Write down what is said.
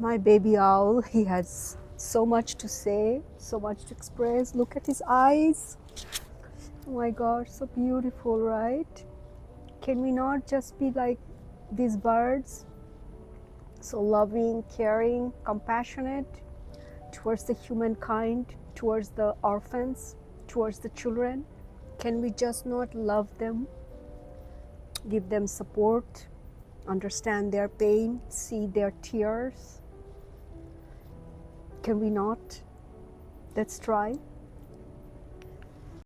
My baby owl, he has so much to say, so much to express. Look at his eyes. Oh my gosh, so beautiful, right? Can we not just be like these birds? So loving, caring, compassionate towards the humankind, towards the orphans, towards the children. Can we just not love them, give them support, understand their pain, see their tears? Can we not? Let's try.